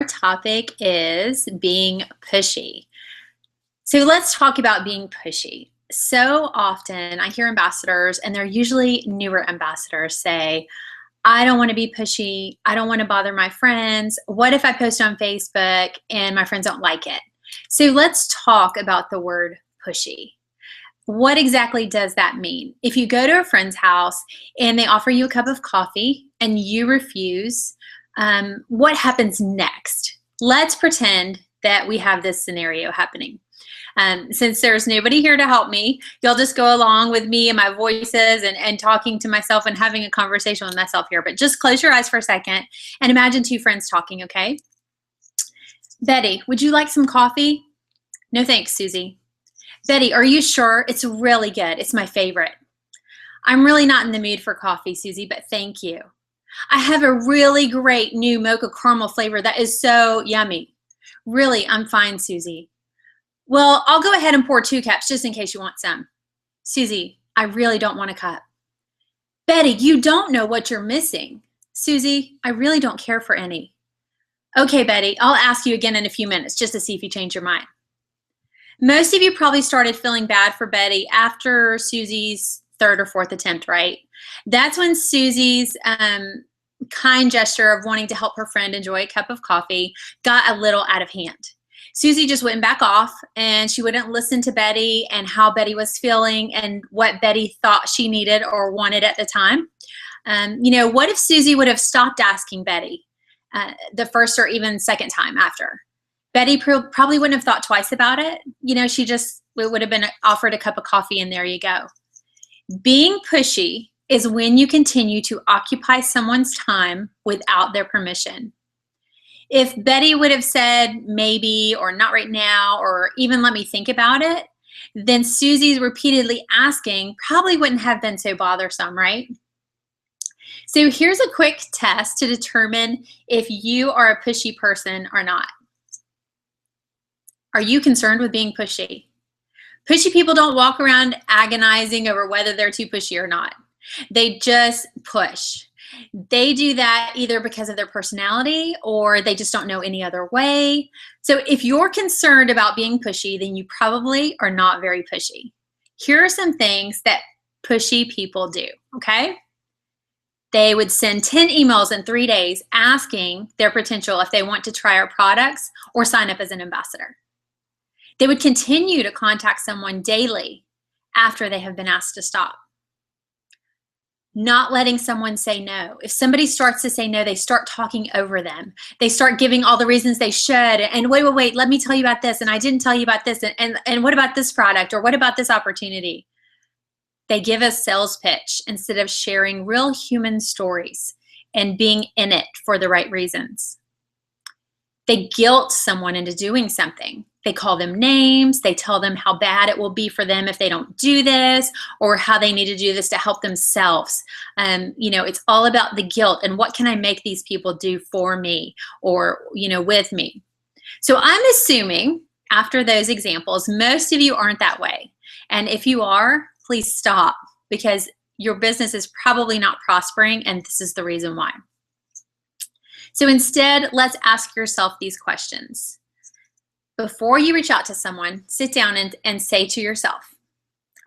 topic is being pushy. So let's talk about being pushy. So often I hear ambassadors, and they're usually newer ambassadors, say, I don't want to be pushy. I don't want to bother my friends. What if I post on Facebook and my friends don't like it? So let's talk about the word pushy. What exactly does that mean? If you go to a friend's house and they offer you a cup of coffee and you refuse, what happens next? Let's pretend that we have this scenario happening. Since there's nobody here to help me, you'll just go along with me and my voices and talking to myself and having a conversation with myself here. But just close your eyes for a second and imagine two friends talking, okay? Betty, would you like some coffee? No thanks, Susie. Betty, are you sure? It's really good. It's my favorite. I'm really not in the mood for coffee, Susie, but thank you. I have a really great new mocha caramel flavor that is so yummy. Really, I'm fine, Susie. Well, I'll go ahead and pour 2 cups just in case you want some. Susie, I really don't want a cup. Betty, you don't know what you're missing. Susie, I really don't care for any. Okay, Betty, I'll ask you again in a few minutes just to see if you change your mind. Most of you probably started feeling bad for Betty after Susie's 3rd or 4th attempt, right? That's when Susie's kind gesture of wanting to help her friend enjoy a cup of coffee got a little out of hand. Susie just went back off, and she wouldn't listen to Betty and how Betty was feeling and what Betty thought she needed or wanted at the time. What if Susie would have stopped asking Betty the first or even second time after? Betty probably wouldn't have thought twice about it. She just would have been offered a cup of coffee, and there you go. Being pushy is when you continue to occupy someone's time without their permission. If Betty would have said maybe or not right now or even let me think about it, then Susie's repeatedly asking probably wouldn't have been so bothersome, right? So here's a quick test to determine if you are a pushy person or not. Are you concerned with being pushy? Pushy people don't walk around agonizing over whether they're too pushy or not. They just push. They do that either because of their personality or they just don't know any other way. So if you're concerned about being pushy, then you probably are not very pushy. Here are some things that pushy people do, okay? They would send 10 emails in 3 days asking their potential if they want to try our products or sign up as an ambassador. They would continue to contact someone daily after they have been asked to stop. Not letting someone say no. If somebody starts to say no, they start talking over them. They start giving all the reasons they should. And wait, let me tell you about this. And I didn't tell you about this. And what about this product? Or what about this opportunity? They give a sales pitch instead of sharing real human stories and being in it for the right reasons. They guilt someone into doing something. They call them names. They tell them how bad it will be for them if they don't do this or how they need to do this to help themselves. It's all about the guilt and what can I make these people do for me or, with me. So I'm assuming after those examples, most of you aren't that way. And if you are, please stop because your business is probably not prospering and this is the reason why. So instead, let's ask yourself these questions. Before you reach out to someone, sit down and say to yourself,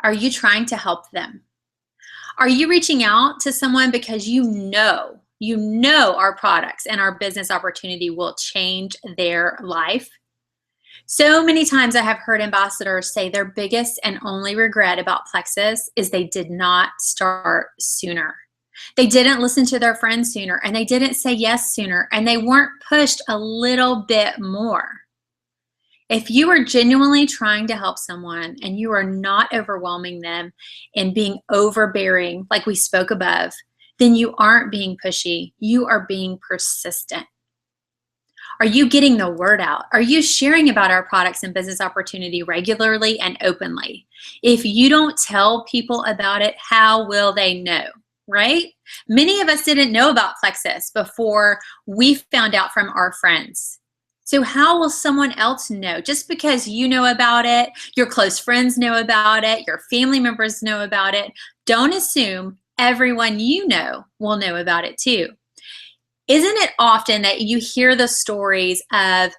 are you trying to help them? Are you reaching out to someone because you know our products and our business opportunity will change their life? So many times I have heard ambassadors say their biggest and only regret about Plexus is they did not start sooner. They didn't listen to their friends sooner, and they didn't say yes sooner, and they weren't pushed a little bit more. If you are genuinely trying to help someone and you are not overwhelming them and being overbearing like we spoke above, then you aren't being pushy. You are being persistent. Are you getting the word out? Are you sharing about our products and business opportunity regularly and openly? If you don't tell people about it, how will they know, right? Many of us didn't know about Plexus before we found out from our friends. So how will someone else know? Just because you know about it, your close friends know about it, your family members know about it, don't assume everyone you know will know about it too. Isn't it often that you hear the stories of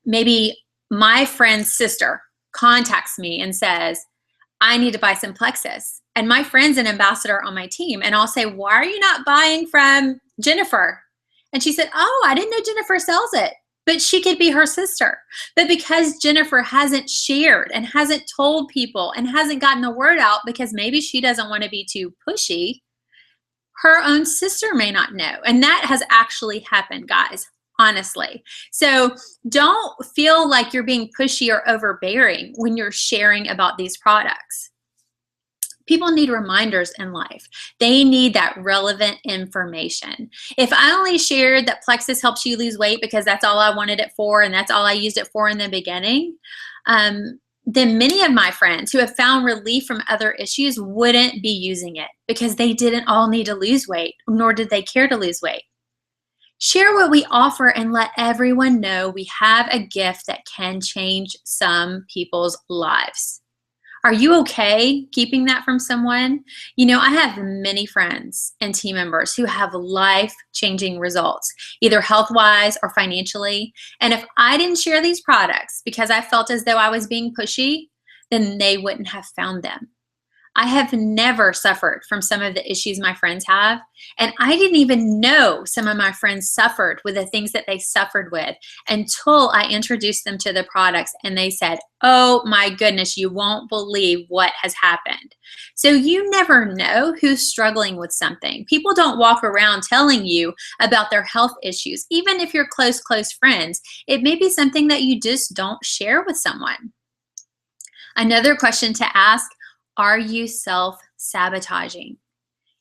maybe my friend's sister contacts me and says, I need to buy some Plexus. And my friend's an ambassador on my team. And I'll say, why are you not buying from Jennifer? And she said, oh, I didn't know Jennifer sells it. But she could be her sister. But because Jennifer hasn't shared and hasn't told people and hasn't gotten the word out because maybe she doesn't want to be too pushy, her own sister may not know. And that has actually happened, guys, honestly. So don't feel like you're being pushy or overbearing when you're sharing about these products. People need reminders in life. They need that relevant information. If I only shared that Plexus helps you lose weight because that's all I wanted it for and that's all I used it for in the beginning, then many of my friends who have found relief from other issues wouldn't be using it because they didn't all need to lose weight, nor did they care to lose weight. Share what we offer and let everyone know we have a gift that can change some people's lives. Are you okay keeping that from someone? You know, I have many friends and team members who have life-changing results, either health-wise or financially. And if I didn't share these products because I felt as though I was being pushy, then they wouldn't have found them. I have never suffered from some of the issues my friends have, and I didn't even know some of my friends suffered with the things that they suffered with until I introduced them to the products and they said, oh my goodness, you won't believe what has happened. So you never know who's struggling with something. People don't walk around telling you about their health issues. Even if you're close friends, it may be something that you just don't share with someone. Another question to ask, are you self-sabotaging?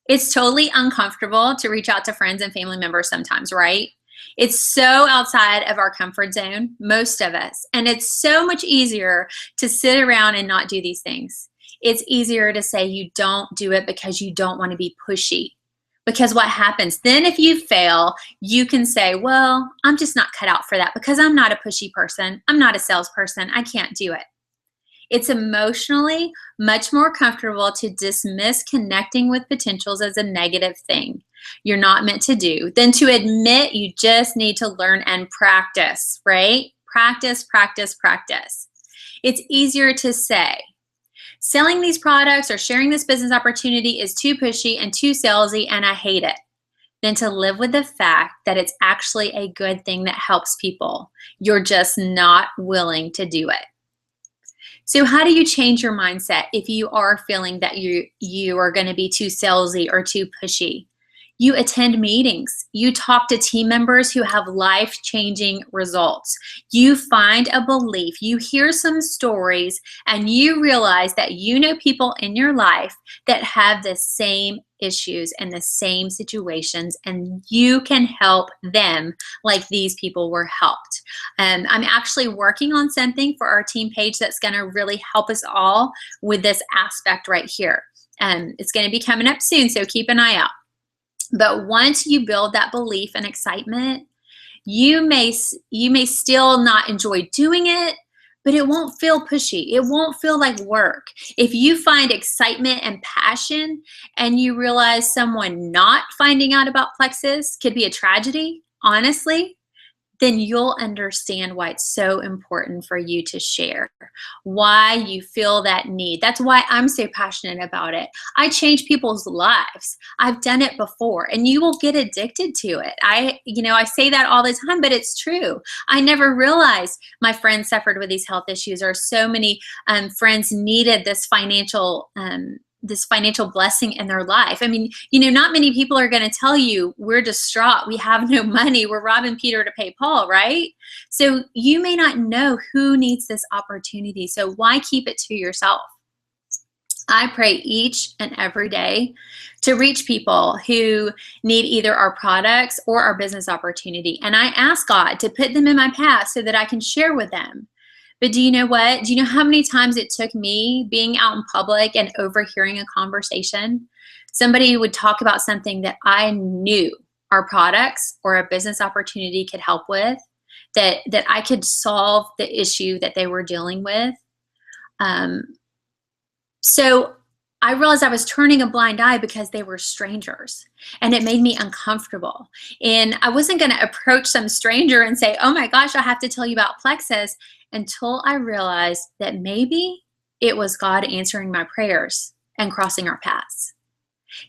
It's totally uncomfortable to reach out to friends and family members sometimes, right? It's so outside of our comfort zone, most of us, and it's so much easier to sit around and not do these things. It's easier to say you don't do it because you don't want to be pushy. Because what happens then if you fail, you can say, well, I'm just not cut out for that because I'm not a pushy person. I'm not a salesperson. I can't do it. It's emotionally much more comfortable to dismiss connecting with potentials as a negative thing you're not meant to do than to admit you just need to learn and practice, right? Practice, practice, practice. It's easier to say, selling these products or sharing this business opportunity is too pushy and too salesy and I hate it, than to live with the fact that it's actually a good thing that helps people. You're just not willing to do it. So how do you change your mindset if you are feeling that you are going to be too salesy or too pushy? You attend meetings. You talk to team members who have life-changing results. You find a belief. You hear some stories and you realize that you know people in your life that have the same issues and the same situations, and you can help them like these people were helped. I'm actually working on something for our team page that's going to really help us all with this aspect right here. It's going to be coming up soon, so keep an eye out. But once you build that belief and excitement, you may still not enjoy doing it, but it won't feel pushy. It won't feel like work. If you find excitement and passion and you realize someone not finding out about Plexus could be a tragedy, honestly, then you'll understand why it's so important for you to share, why you feel that need. That's why I'm so passionate about it. I change people's lives. I've done it before, and you will get addicted to it. I say that all the time, but it's true. I never realized my friends suffered with these health issues, or so many friends needed this financial blessing in their life. I mean, not many people are going to tell you we're distraught, we have no money, we're robbing Peter to pay Paul, right? So you may not know who needs this opportunity. So why keep it to yourself? I pray each and every day to reach people who need either our products or our business opportunity. And I ask God to put them in my path so that I can share with them. But do you know what? Do you know how many times it took me being out in public and overhearing a conversation? Somebody would talk about something that I knew our products or a business opportunity could help with, that I could solve the issue that they were dealing with. So I realized I was turning a blind eye because they were strangers, and it made me uncomfortable. And I wasn't going to approach some stranger and say, oh my gosh, I have to tell you about plexus, until I realized that maybe it was God answering my prayers and crossing our paths.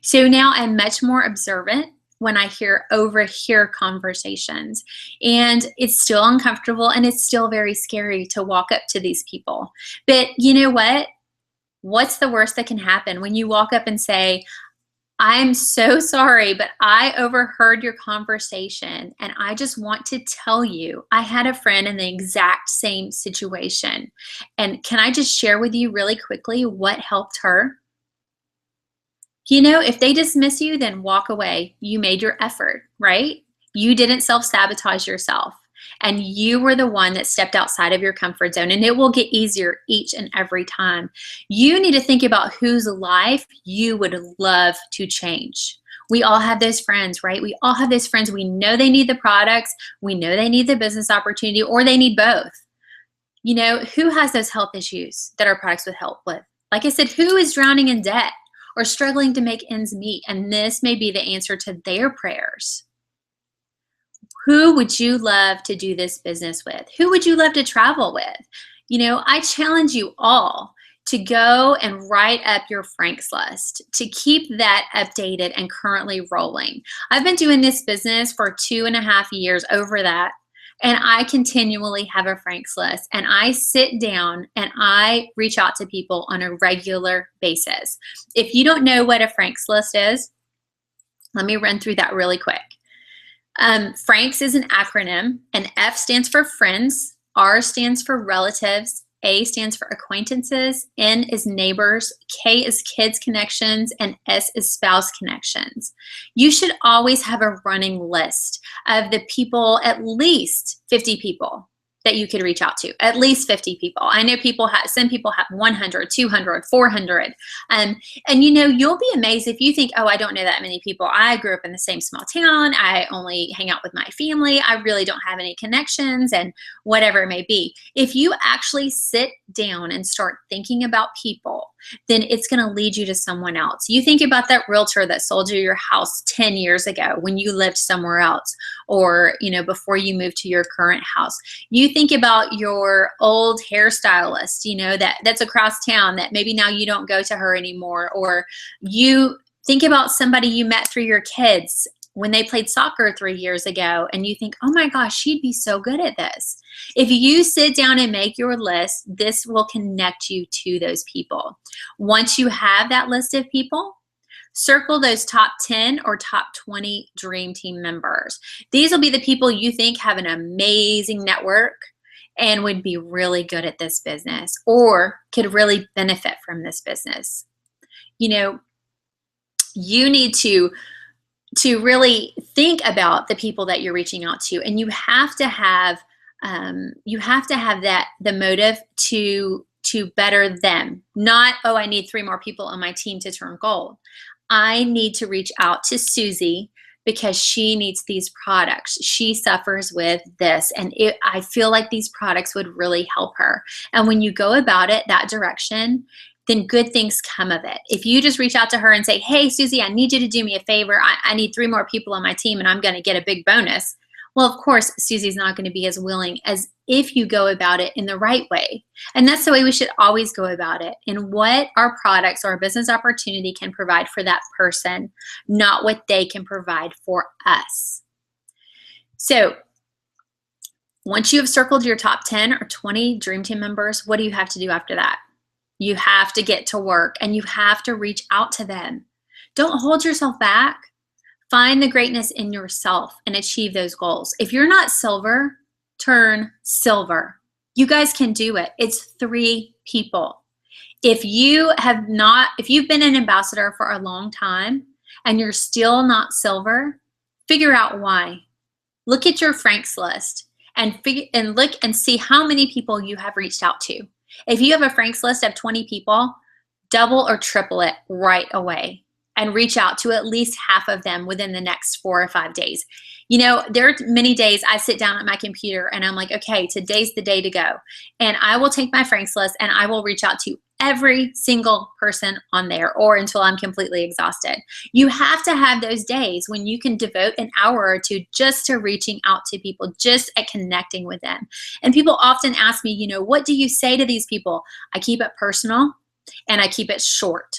So now I'm much more observant when I overhear conversations, and it's still uncomfortable and it's still very scary to walk up to these people. But you know what? What's the worst that can happen when you walk up and say, I'm so sorry, but I overheard your conversation and I just want to tell you, I had a friend in the exact same situation. And can I just share with you really quickly what helped her? You know, if they dismiss you, then walk away. You made your effort, right? You didn't self-sabotage yourself. And you were the one that stepped outside of your comfort zone, and it will get easier each and every time. You need to think about whose life you would love to change. We all have those friends, right? We all have those friends. We know they need the products, we know they need the business opportunity, or they need both. You know, who has those health issues that our products would help with? Like I said, who is drowning in debt or struggling to make ends meet? And this may be the answer to their prayers. Who would you love to do this business with? Who would you love to travel with? You know, I challenge you all to go and write up your Franks list, to keep that updated and currently rolling. I've been doing this business for 2.5 years, over that, and I continually have a Franks list, and I sit down and I reach out to people on a regular basis. If you don't know what a Franks list is, let me run through that really quick. Franks is an acronym, and F stands for friends, R stands for relatives, A stands for acquaintances, N is neighbors, K is kids connections, and S is spouse connections. You should always have a running list of the people, at least 50 people that you could reach out to, at least 50 people. I know some people have 100, 200, 400. And you know, you'll be amazed if you think, oh, I don't know that many people. I grew up in the same small town. I only hang out with my family. I really don't have any connections, and whatever it may be. If you actually sit down and start thinking about people, then it's going to lead you to someone else. You think about that realtor that sold you your house 10 years ago when you lived somewhere else, or, you know, before you moved to your current house. You think about your old hairstylist, you know, that's across town that maybe now you don't go to her anymore, or you think about somebody you met through your kids when they played soccer 3 years ago, and you think, oh my gosh, she'd be so good at this. If you sit down and make your list, this will connect you to those people. Once you have that list of people, circle those top 10 or top 20 dream team members. These will be the people you think have an amazing network and would be really good at this business, or could really benefit from this business. You know, you need to really think about the people that you're reaching out to, and you have to have that the motive to better them. Not, oh, I need 3 more people on my team to turn gold. I need to reach out to Susie because she needs these products. She suffers with this, and I feel like these products would really help her. And when you go about it that direction, then good things come of it. If you just reach out to her and say, hey, Susie, I need you to do me a favor. I need 3 more people on my team, and I'm going to get a big bonus. Well, of course, Susie's not going to be as willing as if you go about it in the right way. And that's the way we should always go about it, in what our products or our business opportunity can provide for that person, not what they can provide for us. So once you have circled your top 10 or 20 Dream Team members, what do you have to do after that? You have to get to work, and you have to reach out to them. Don't hold yourself back. Find the greatness in yourself and achieve those goals. If you're not silver, turn silver. You guys can do it. It's 3 people. If you've been an ambassador for a long time and you're still not silver, figure out why. Look at your Franks list and look and see how many people you have reached out to. If you have a Franks list of 20 people, double or triple it right away and reach out to at least half of them within the next 4 or 5 days. You know, there are many days I sit down at my computer and I'm like, okay, today's the day to go. And I will take my Franks list and I will reach out to every single person on there, or until I'm completely exhausted. You have to have those days when you can devote an hour or two just to reaching out to people, just at connecting with them. And people often ask me, what do you say to these people? I keep it personal and I keep it short.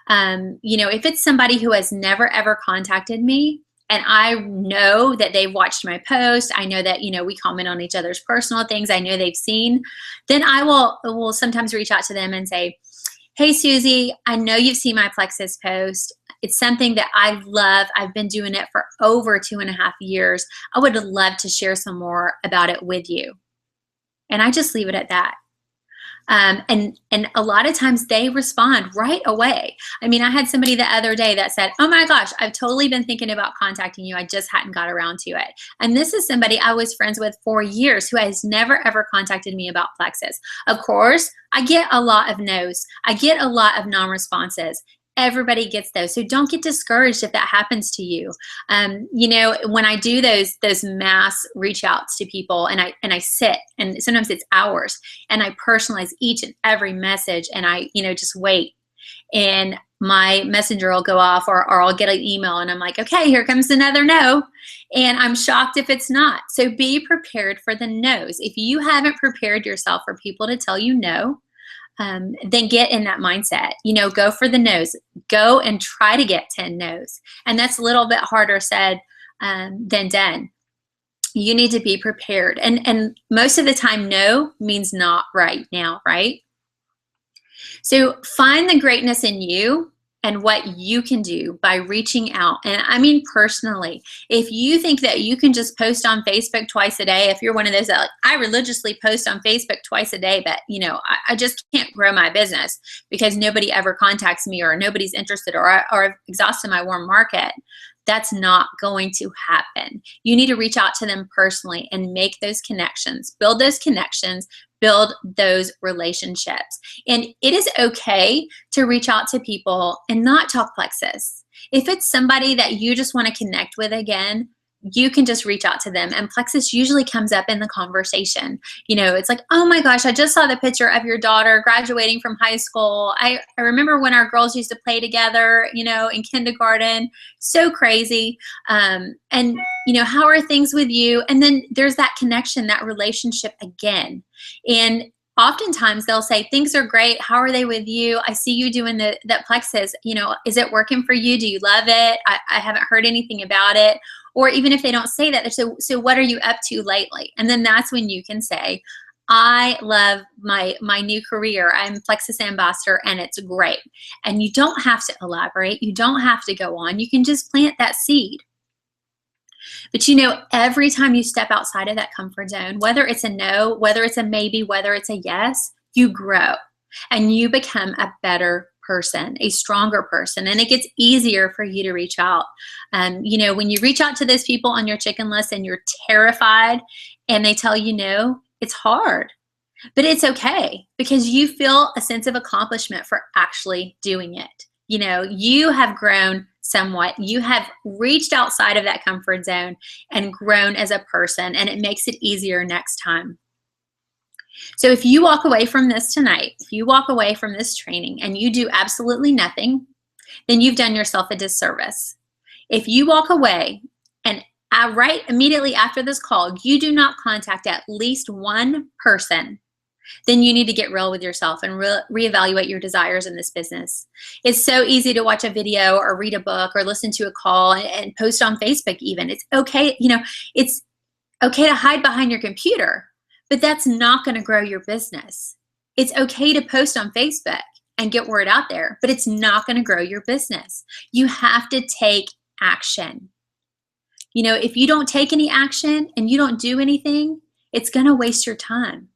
If it's somebody who has never ever contacted me, and I know that they've watched my post, I know that, we comment on each other's personal things, I know they've seen, then I will sometimes reach out to them and say, hey, Susie, I know you've seen my Plexus post. It's something that I love. I've been doing it for over 2.5 years. I would love to share some more about it with you. And I just leave it at that. And a lot of times they respond right away. I mean, I had somebody the other day that said, oh my gosh, I've totally been thinking about contacting you. I just hadn't got around to it. And this is somebody I was friends with for years who has never ever contacted me about Plexus. Of course, I get a lot of no's. I get a lot of non-responses. Everybody gets those. So don't get discouraged if that happens to you. When I do those mass reach outs to people, and I sit, and sometimes it's hours, and I personalize each and every message, and I just wait, and my messenger will go off, or I'll get an email, and I'm like, okay, here comes another no, and I'm shocked if it's not. So be prepared for the no's. If you haven't prepared yourself for people to tell you no, then get in that mindset. Go for the no's. Go and try to get 10 no's. And that's a little bit harder said than done. You need to be prepared. And most of the time, no means not right now, right? So find the greatness in you and what you can do by reaching out. And I mean personally, if you think that you can just post on Facebook twice a day, if you're one of those that I religiously post on Facebook twice a day, but I just can't grow my business because nobody ever contacts me, or nobody's interested, or I've exhausted my warm market, that's not going to happen. You need to reach out to them personally and make those connections, build those connections, build those relationships. And it is okay to reach out to people and not talk Plexus. If it's somebody that you just want to connect with again, you can just reach out to them, and Plexus usually comes up in the conversation. It's like, oh my gosh, I just saw the picture of your daughter graduating from high school. I remember when our girls used to play together, in kindergarten. So crazy. And how are things with you? And then there's that connection, that relationship again. And oftentimes they'll say, things are great. How are they with you? I see you doing that Plexus. Is it working for you? Do you love it? I haven't heard anything about it. Or even if they don't say that, so what are you up to lately? And then that's when you can say, I love my new career. I'm Plexus Ambassador, and it's great. And you don't have to elaborate. You don't have to go on. You can just plant that seed. But every time you step outside of that comfort zone, whether it's a no, whether it's a maybe, whether it's a yes, you grow and you become a better person, a stronger person, and it gets easier for you to reach out. When you reach out to those people on your chicken list and you're terrified and they tell you no, it's hard, but it's okay because you feel a sense of accomplishment for actually doing it. You have grown somewhat. You have reached outside of that comfort zone and grown as a person, and it makes it easier next time. So if you walk away from this tonight, if you walk away from this training and you do absolutely nothing, then you've done yourself a disservice. If you walk away and right immediately after this call, you do not contact at least one person, then you need to get real with yourself and reevaluate your desires in this business. It's so easy to watch a video or read a book or listen to a call and post on Facebook even. It's okay, it's okay to hide behind your computer, but that's not going to grow your business. It's okay to post on Facebook and get word out there, but it's not going to grow your business. You have to take action. If you don't take any action and you don't do anything, it's going to waste your time.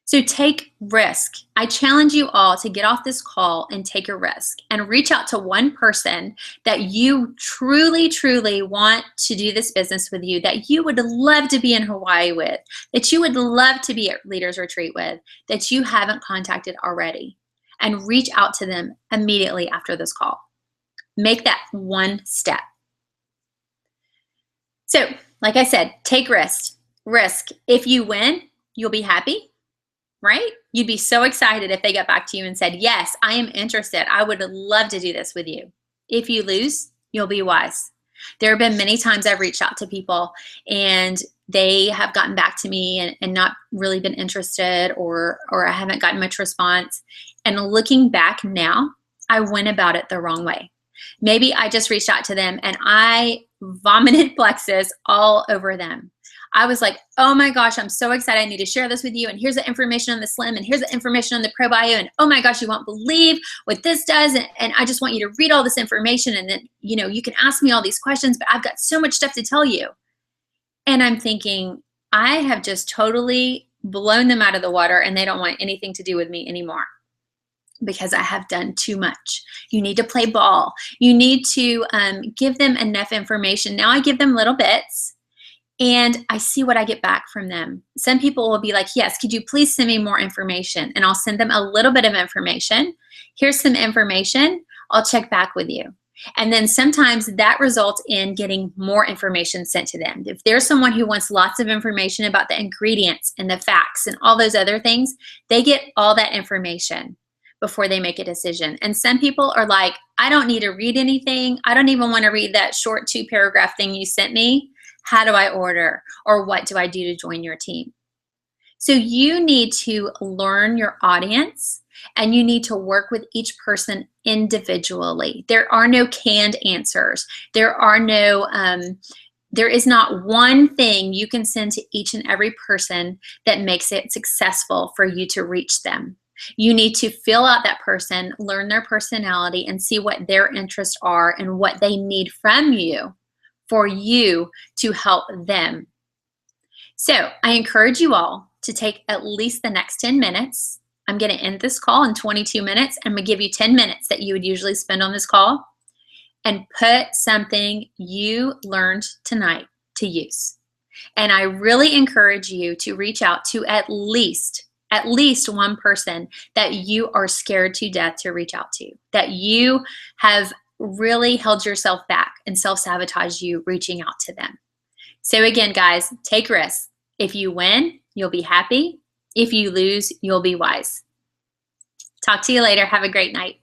So take risk. I challenge you all to get off this call and take a risk and reach out to one person that you truly, truly want to do this business with you, that you would love to be in Hawaii with, that you would love to be at Leaders Retreat with, that you haven't contacted already, and reach out to them immediately after this call. Make that one step. So, like I said, take risk. If you win, you'll be happy. right? You'd be so excited if they got back to you and said, yes, I am interested. I would love to do this with you. If you lose, you'll be wise. There have been many times I've reached out to people and they have gotten back to me and not really been interested, or I haven't gotten much response. And looking back now, I went about it the wrong way. Maybe I just reached out to them and I vomited plexus all over them. I was like, oh my gosh, I'm so excited. I need to share this with you. And here's the information on the Slim, and here's the information on the ProBio. And oh my gosh, you won't believe what this does. And I just want you to read all this information. And then, you know, you can ask me all these questions, but I've got so much stuff to tell you. And I'm thinking, I have just totally blown them out of the water and they don't want anything to do with me anymore because I have done too much. You need to play ball. You need to give them enough information. Now I give them little bits. And I see what I get back from them. Some people will be like, yes, could you please send me more information? And I'll send them a little bit of information. Here's some information. I'll check back with you. And then sometimes that results in getting more information sent to them. If there's someone who wants lots of information about the ingredients and the facts and all those other things, they get all that information before they make a decision. And some people are like, I don't need to read anything. I don't even want to read that short 2-paragraph thing you sent me. How do I order? Or what do I do to join your team? So you need to learn your audience and you need to work with each person individually. There are no canned answers. There is not one thing you can send to each and every person that makes it successful for you to reach them. You need to fill out that person, learn their personality, and see what their interests are and what they need from you for you to help them. So I encourage you all to take at least the next 10 minutes. I'm going to end this call in 22 minutes. I'm going to give you 10 minutes that you would usually spend on this call and put something you learned tonight to use. And I really encourage you to reach out to at least one person that you are scared to death to reach out to, that you have really held yourself back and self-sabotage you reaching out to them. So again, guys, take risks. If you win, you'll be happy. If you lose, you'll be wise. Talk to you later. Have a great night.